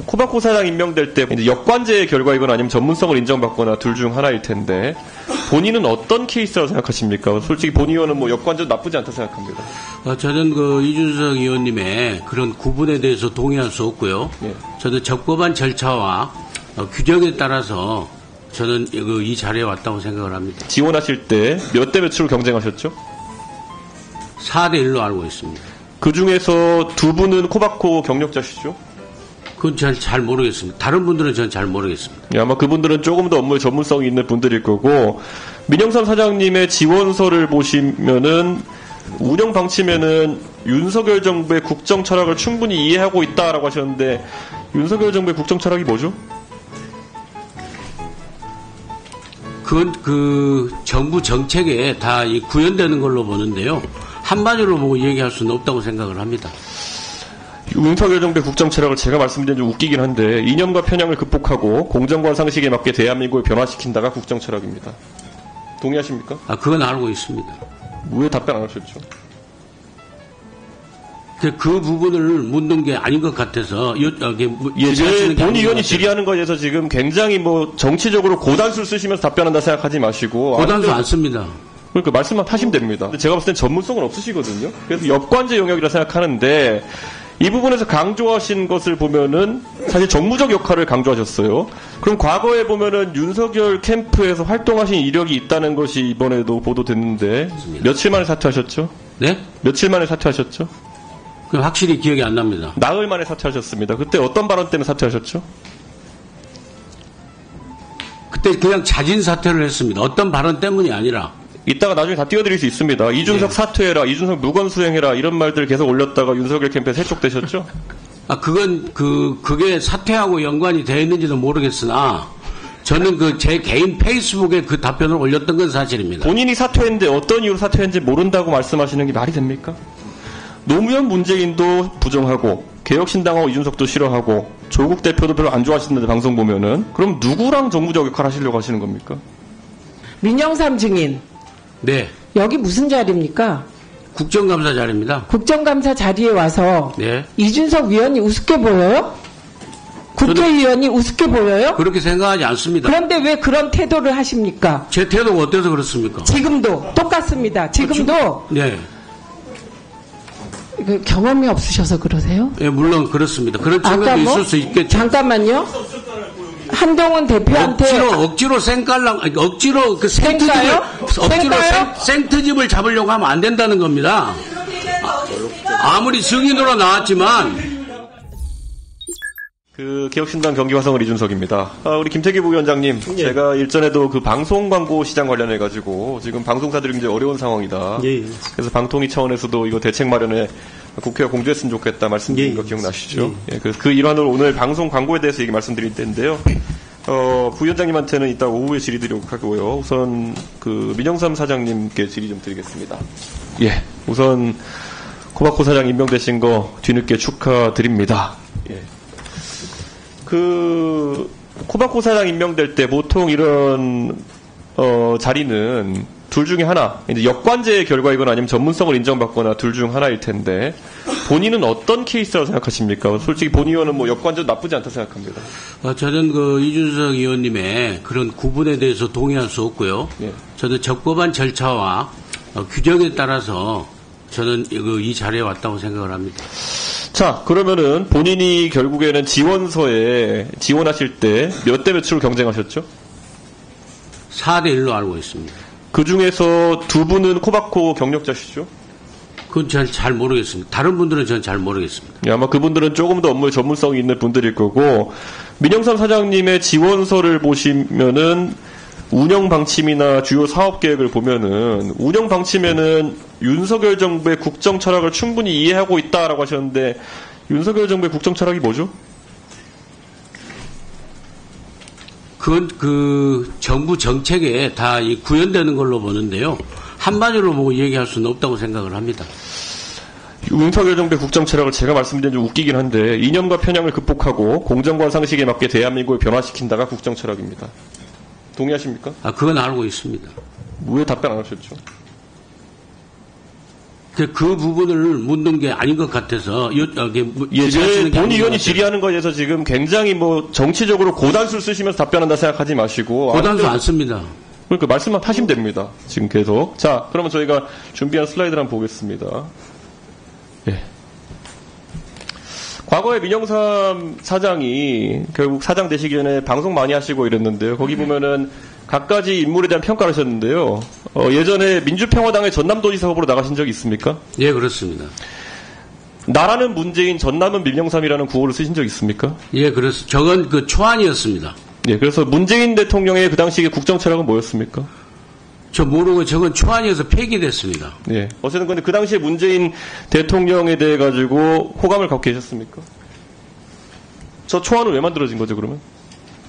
코바코 사장 임명될 때 이제 역관제의 결과이거나 아니면 전문성을 인정받거나 둘 중 하나일 텐데 본인은 어떤 케이스라고 생각하십니까? 솔직히 본 의원은 뭐 역관제도 나쁘지 않다 생각합니다. 저는 이준석 의원님의 그런 구분에 대해서 동의할 수 없고요. 예. 저는 적법한 절차와 규정에 따라서 저는 이 자리에 왔다고 생각을 합니다. 지원하실 때 몇 대 몇으로 경쟁하셨죠? 4대 1로 알고 있습니다. 그 중에서 두 분은 코바코 경력자시죠? 그건 전 잘 모르겠습니다. 다른 분들은 전 잘 모르겠습니다. 예, 아마 그분들은 조금 더 업무에 전문성이 있는 분들일 거고, 민영삼 사장님의 지원서를 보시면은 운영 방침에는 윤석열 정부의 국정 철학을 충분히 이해하고 있다라고 하셨는데 윤석열 정부의 국정 철학이 뭐죠? 그건 정부 정책에 다 구현되는 걸로 보는데요. 한마디로 보고 얘기할 수는 없다고 생각을 합니다. 윤석열 정부의 국정 철학을 제가 말씀드린 좀 웃기긴 한데 이념과 편향을 극복하고 공정과 상식에 맞게 대한민국을 변화시킨다가 국정 철학입니다. 동의하십니까? 그건 알고 있습니다. 왜 답변 안 하셨죠? 그 부분을 묻는 게 아닌 것 같아서 본 의원이 질의하는 거에 대해서 지금 굉장히 정치적으로 고단수를 쓰시면서 답변한다 생각하지 마시고 고단수 안 씁니다. 그러니까 말씀만 하시면 됩니다. 근데 제가 봤을 땐 전문성은 없으시거든요. 그래서 역관제 영역이라 생각하는데 이 부분에서 강조하신 것을 보면은 사실 정무적 역할을 강조하셨어요. 그럼 과거에 보면은 윤석열 캠프에서 활동하신 이력이 있다는 것이 이번에도 보도됐는데 맞습니다. 며칠 만에 사퇴하셨죠? 네? 며칠 만에 사퇴하셨죠? 확실히 기억이 안 납니다. 나흘 만에 사퇴하셨습니다. 그때 어떤 발언 때문에 사퇴하셨죠? 그때 그냥 자진 사퇴를 했습니다. 어떤 발언 때문이 아니라. 이따가 나중에 다 띄워드릴 수 있습니다. 이준석 사퇴해라, 이준석 무건수행해라 이런 말들 계속 올렸다가 윤석열 캠프에서 해촉되셨죠? 그게 사퇴하고 연관이 되어 있는지도 모르겠으나 저는 제 개인 페이스북에 그 답변을 올렸던 건 사실입니다. 본인이 사퇴했는데 어떤 이유로 사퇴했는지 모른다고 말씀하시는 게 말이 됩니까? 노무현 문재인도 부정하고 개혁신당하고 이준석도 싫어하고 조국 대표도 별로 안 좋아하시는데 방송 보면은 그럼 누구랑 정무적 역할을 하시려고 하시는 겁니까? 민영삼 증인. 네. 여기 무슨 자리입니까? 국정감사 자리입니다. 국정감사 자리에 와서 네. 이준석 위원이 우습게 보여요? 국회의원이 우습게 보여요? 그렇게 생각하지 않습니다. 그런데 왜 그런 태도를 하십니까? 제 태도가 어때서 그렇습니까? 지금도 똑같습니다. 지금도 네. 경험이 없으셔서 그러세요? 네, 물론 그렇습니다. 그런 측면도 있을 수 있겠죠. 잠깐만요. 한동훈 대표한테 억지로 생깔랑 억지로 생트집을 잡으려고 하면 안 된다는 겁니다. 아무리 증인으로 나왔지만 개혁신당 경기화성을 이준석입니다. 우리 김태기 부위원장님, 예. 제가 일전에도 방송 광고 시장 관련해가지고 지금 방송사들이 굉장히 어려운 상황이다. 예. 그래서 방통위 차원에서도 이거 대책 마련에 국회가 공조했으면 좋겠다 말씀드린 거 기억나시죠? 예. 그 일환으로 오늘 방송 광고에 대해서 말씀드릴 텐데요. 부위원장님한테는 이따 오후에 질의드리도록 하고요. 우선 민영삼 사장님께 질의 좀 드리겠습니다. 예. 우선 코바코 사장 임명되신 거 뒤늦게 축하드립니다. 예. 코바코 사장 임명될 때 보통 이런 자리는 둘 중에 하나, 이제 역관제의 결과이거나 아니면 전문성을 인정받거나 둘 중 하나일 텐데 본인은 어떤 케이스라고 생각하십니까? 솔직히 본 의원은 역관제도 나쁘지 않다 생각합니다. 저는 이준석 의원님의 그런 구분에 대해서 동의할 수 없고요. 예. 저는 적법한 절차와 규정에 따라서 저는 이 자리에 왔다고 생각을 합니다. 자, 그러면은 본인이 결국에는 지원서에 지원하실 때 몇 대 몇으로 경쟁하셨죠? 4대 1로 알고 있습니다. 그 중에서 두 분은 코바코 경력자시죠? 그건 전 잘 모르겠습니다. 다른 분들은 전 잘 모르겠습니다. 예, 아마 그분들은 조금 더 업무에 전문성이 있는 분들일 거고, 민영삼 사장님의 지원서를 보시면은 운영 방침이나 주요 사업 계획을 보면은 운영 방침에는 윤석열 정부의 국정 철학을 충분히 이해하고 있다라고 하셨는데 윤석열 정부의 국정 철학이 뭐죠? 그건 정부 정책에 다 구현되는 걸로 보는데요. 한마디로 보고 얘기할 수는 없다고 생각을 합니다. 윤석열 정부의 국정 철학을 제가 말씀드린 좀 웃기긴 한데 이념과 편향을 극복하고 공정과 상식에 맞게 대한민국을 변화시킨다가 국정 철학입니다. 동의하십니까? 그건 알고 있습니다. 왜 답변 안 하셨죠? 그 부분을 묻는 게 아닌 것 같아서 본 의원이 질의하는 거에 대해서 지금 굉장히 뭐 정치적으로 고단수를 쓰시면서 답변한다 생각하지 마시고 고단수 안 씁니다. 그러니까 말씀만 하시면 됩니다. 지금 계속. 자, 그러면 저희가 준비한 슬라이드를 한번 보겠습니다. 예. 과거에 민영삼 사장이 결국 사장 되시기 전에 방송 많이 하시고 이랬는데요. 거기 보면은 각가지 인물에 대한 평가를 하셨는데요. 예전에 민주평화당의 전남도지사 후보로 나가신 적이 있습니까? 예, 그렇습니다. 나라는 문재인, 전남은 민영삼이라는 구호를 쓰신 적 있습니까? 예, 그렇습니다. 저건 그 초안이었습니다. 예, 그래서 문재인 대통령의 그 당시의 국정 철학은 뭐였습니까? 저 모르고 저건 초안이어서 폐기됐습니다. 예. 어쨌든 근데 그 당시에 문재인 대통령에 대해 가지고 호감을 갖고 계셨습니까? 저 초안은 왜 만들어진 거죠, 그러면?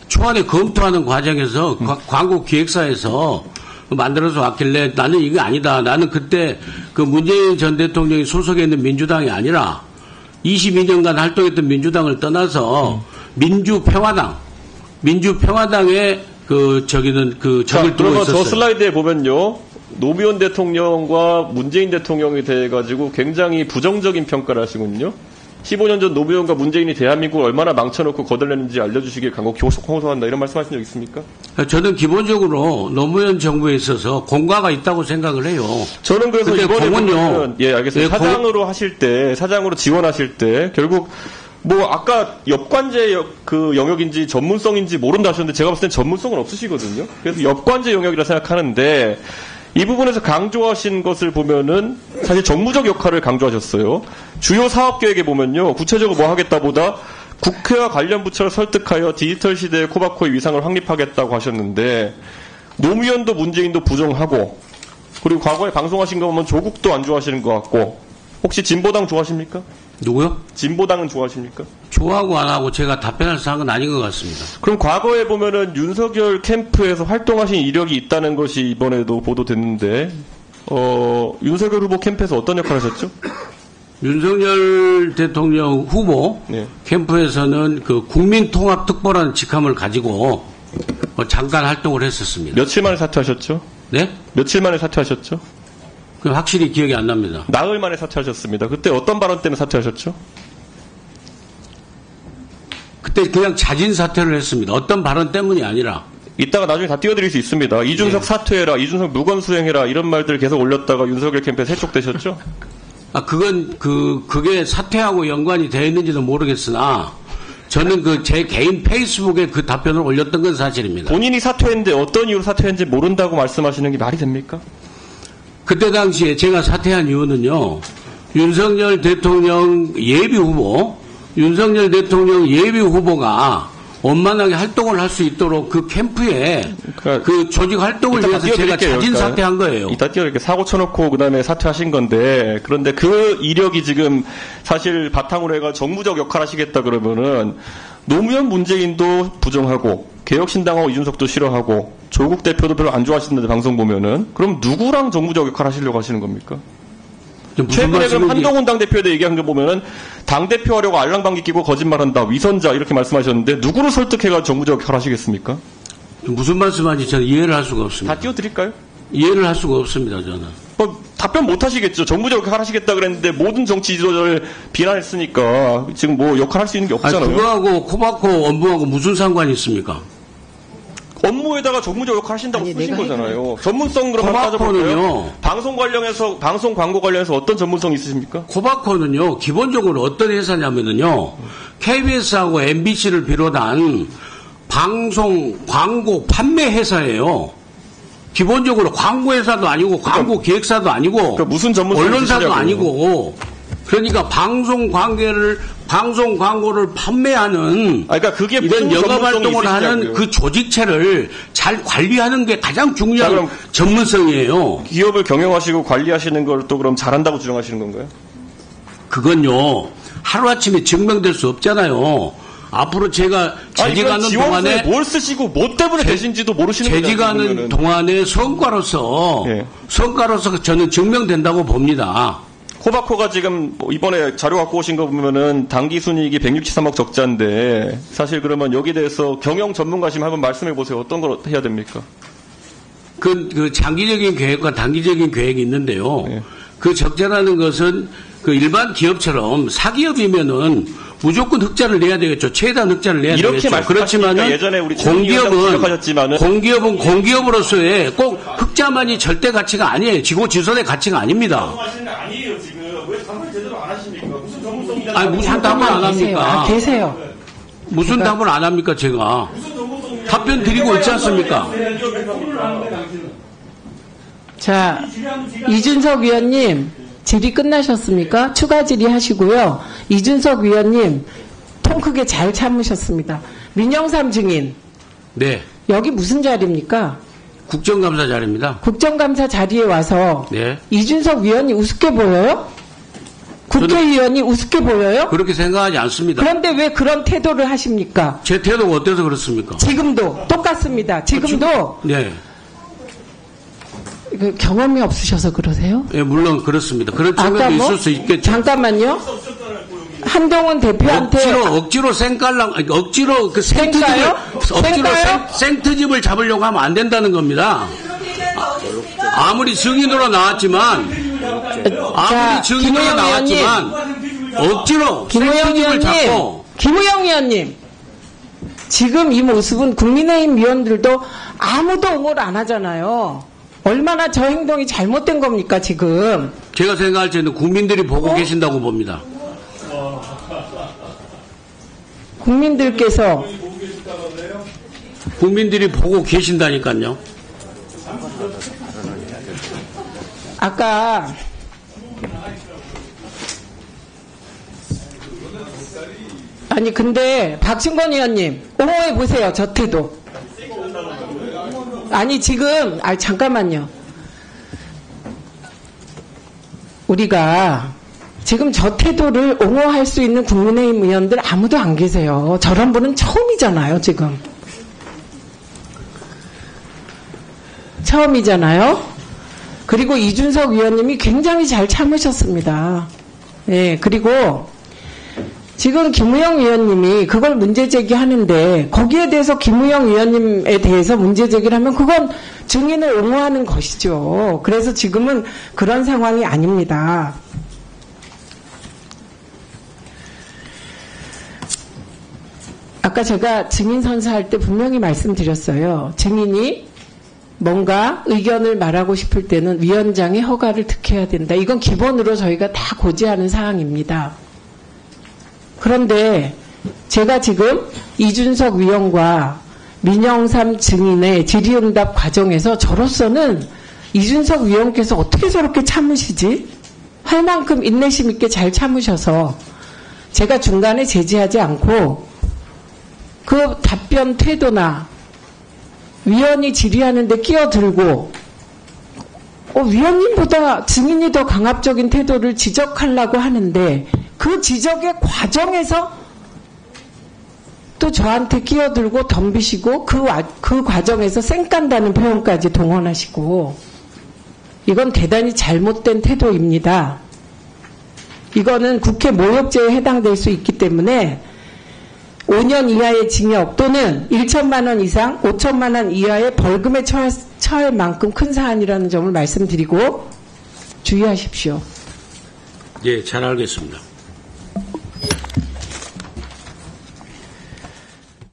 초안에 검토하는 과정에서 광고 기획사에서 만들어서 왔길래 나는 이게 아니다. 나는 그때 그 문재인 전 대통령이 소속해 있는 민주당이 아니라 22년간 활동했던 민주당을 떠나서 민주평화당에 적을 두고 그러면 있었어요. 저 슬라이드에 보면요. 노무현 대통령과 문재인 대통령에 대해 가지고 굉장히 부정적인 평가를 하시군요. 15년 전 노무현과 문재인이 대한민국을 얼마나 망쳐놓고 거덜냈는지 알려주시길 간곡히 호소한다. 이런 말씀하신 적 있습니까? 저는 기본적으로 노무현 정부에 있어서 공과가 있다고 생각을 해요. 저는 그래서 이번에 보면, 예, 알겠습니다. 예, 사장으로 지원하실 때 결국 뭐 아까 역관제 그 영역인지 전문성인지 모른다 하셨는데 제가 봤을 땐 전문성은 없으시거든요. 그래서 역관제 영역이라 생각하는데 이 부분에서 강조하신 것을 보면은 사실 정무적 역할을 강조하셨어요. 주요 사업 계획에 보면요. 구체적으로 뭐 하겠다보다 국회와 관련 부처를 설득하여 디지털 시대의 코바코의 위상을 확립하겠다고 하셨는데 노무현도 문재인도 부정하고 그리고 과거에 방송하신 거 보면 조국도 안 좋아하시는 것 같고 혹시 진보당 좋아하십니까? 누구요? 진보당은 좋아하십니까? 좋아하고 안 하고 제가 답변할 사항은 아닌 것 같습니다. 그럼 과거에 보면은 윤석열 캠프에서 활동하신 이력이 있다는 것이 이번에도 보도됐는데, 윤석열 후보 캠프에서 어떤 역할을 하셨죠? 윤석열 대통령 후보 네. 캠프에서는 그 국민통합특보라는 직함을 가지고 잠깐 활동을 했었습니다. 며칠 만에 사퇴하셨죠? 네? 며칠 만에 사퇴하셨죠? 그 확실히 기억이 안 납니다. 나흘 만에 사퇴하셨습니다. 그때 어떤 발언 때문에 사퇴하셨죠? 그때 그냥 자진 사퇴를 했습니다. 어떤 발언 때문이 아니라. 이따가 나중에 다 띄워드릴 수 있습니다. 이준석 네. 사퇴해라, 이준석 무건 수행해라 이런 말들 계속 올렸다가 윤석열 캠프에서 해촉되셨죠? 그게 사퇴하고 연관이 되어 있는지도 모르겠으나 저는 제 개인 페이스북에 그 답변을 올렸던 건 사실입니다. 본인이 사퇴했는데 어떤 이유로 사퇴했는지 모른다고 말씀하시는 게 말이 됩니까? 그때 당시에 제가 사퇴한 이유는요. 윤석열 대통령 예비 후보가 원만하게 활동을 할 수 있도록 그 캠프에 그 조직 활동을 위해서 제가 자진 사퇴한 거예요. 이따 이렇게 사고 쳐놓고 그다음에 사퇴하신 건데 그런데 그 이력이 지금 사실 바탕으로 해가 정무적 역할 하시겠다 그러면은 노무현 문재인도 부정하고 개혁신당하고 이준석도 싫어하고 조국 대표도 별로 안 좋아하시는데 방송 보면은 그럼 누구랑 정무적 역할 하시려고 하시는 겁니까? 최근에 그럼 한동훈 당대표에 대해 얘기한 거 보면은 당대표 하려고 알랑방귀 끼고 거짓말한다 위선자 이렇게 말씀하셨는데 누구를 설득해가 정무적 역할 하시겠습니까? 무슨 말씀하는지 저는 이해를 할 수가 없습니다. 다 띄워드릴까요? 이해를 할 수가 없습니다. 저는. 답변 못 하시겠죠. 정무적 역할 하시겠다 그랬는데 모든 정치 지도자를 비난했으니까 지금 뭐 역할 할 수 있는 게 없잖아요. 그거하고 코바코 업무하고 무슨 상관이 있습니까? 업무에다가 정무적 역할 하신다고 쓰신 거잖아요. 전문성 그럼 따져볼까요? 방송 광고 관련해서 어떤 전문성 있으십니까? 코바코는요, 기본적으로 어떤 회사냐면요, KBS하고 MBC를 비롯한 방송 광고 판매 회사예요. 기본적으로 광고 회사도 아니고 광고 기획사도 아니고 그러니까 무슨 전문성 언론사도 있으시냐고요. 아니고 그러니까 방송 광고를 판매하는 그러니까 그게 이런 영업 활동을 하는 그 조직체를 잘 관리하는 게 가장 중요한 전문성이에요. 기업을 경영하시고 관리하시는 걸 또 그럼 잘한다고 주장하시는 건가요? 그건요. 하루아침에 증명될 수 없잖아요. 앞으로 제가 재직하는 동안에 뭘 쓰시고 뭐 때문에 되신지도 모르시는 거죠. 재직하는 동안에 성과로서 저는 증명된다고 봅니다. 코바코가 지금 이번에 자료 갖고 오신 거 보면은 당기 순이익이 163억 적자인데 사실 그러면 여기에 대해서 경영 전문가시면 한번 말씀해 보세요. 어떤 걸 해야 됩니까? 그 장기적인 계획과 단기적인 계획이 있는데요. 네. 그 적자라는 것은 그 일반 기업처럼 사기업이면은 무조건 흑자를 내야 되겠죠. 최대한 흑자를 내야 이렇게 되겠죠. 그렇지만은 예전에 우리 공기업은 공기업으로서의 꼭 흑자만이 절대 가치가 아니에요. 지고지선의 가치가 아닙니다. 아니에요 지금 왜 답을 제대로 안 하십니까? 무슨 전문성이냐? 아니 무슨 답을 안 합니까? 계세요. 무슨 답을 안 합니까 제가? 답변 드리고 있지 않습니까? 자, 이준석 위원님 질의 끝나셨습니까? 추가 질의하시고요. 이준석 위원님 통 크게 잘 참으셨습니다. 민영삼 증인. 네. 여기 무슨 자리입니까? 국정감사 자리입니다. 국정감사 자리에 와서 네. 이준석 위원이 우습게 보여요? 국회의원이 우습게 보여요? 그렇게 생각하지 않습니다. 그런데 왜 그런 태도를 하십니까? 제 태도가 어때서 그렇습니까? 지금도 똑같습니다. 지금도 네. 그 경험이 없으셔서 그러세요? 예, 물론 그렇습니다. 그런 아까 측면도 뭐? 있을 수 있겠죠. 잠깐만요. 한동훈 대표한테 억지로 생깔랑 억지로 그 생까요? 생까요? 생트집을 잡으려고 하면 안 된다는 겁니다. 아무리 증인으로 나왔지만 억지로 생트집을 잡고 김우영 의원님 지금 이 모습은 국민의힘 위원들도 아무도 옹호를 안 하잖아요. 얼마나 저 행동이 잘못된 겁니까 지금? 제가 생각할 때는 국민들이 보고 계신다고 봅니다. 국민들께서 국민들이 보고 계신다니까요. 아까 아니 근데 박충건 의원님 옹호해 보세요. 저 태도. 아니 지금 잠깐만요. 우리가 지금 저 태도를 옹호할 수 있는 국민의힘 의원들 아무도 안 계세요. 저런 분은 처음이잖아요. 지금 처음이잖아요. 그리고 이준석 위원님이 굉장히 잘 참으셨습니다. 예, 그리고 지금 김우영 위원님이 그걸 문제 제기하는데 거기에 대해서 김우영 위원님에 대해서 문제 제기를 하면 그건 증인을 옹호하는 것이죠. 그래서 지금은 그런 상황이 아닙니다. 아까 제가 증인 선사할 때 분명히 말씀드렸어요. 증인이 뭔가 의견을 말하고 싶을 때는 위원장의 허가를 득해야 된다. 이건 기본으로 저희가 다 고지하는 사항입니다. 그런데 제가 지금 이준석 위원과 민영삼 증인의 질의응답 과정에서 저로서는 이준석 위원께서 어떻게 저렇게 참으시지? 할 만큼 인내심 있게 잘 참으셔서 제가 중간에 제지하지 않고 그 답변 태도나 위원이 질의하는데 끼어들고 위원님보다 증인이 더 강압적인 태도를 지적하려고 하는데 그 지적의 과정에서 또 저한테 끼어들고 덤비시고 그 과정에서 쌩깐다는 표현까지 동원하시고 이건 대단히 잘못된 태도입니다. 이거는 국회 모욕죄에 해당될 수 있기 때문에 5년 이하의 징역 또는 1천만 원 이상 5천만 원 이하의 벌금에 처할 만큼 큰 사안이라는 점을 말씀드리고 주의하십시오. 예, 잘 알겠습니다.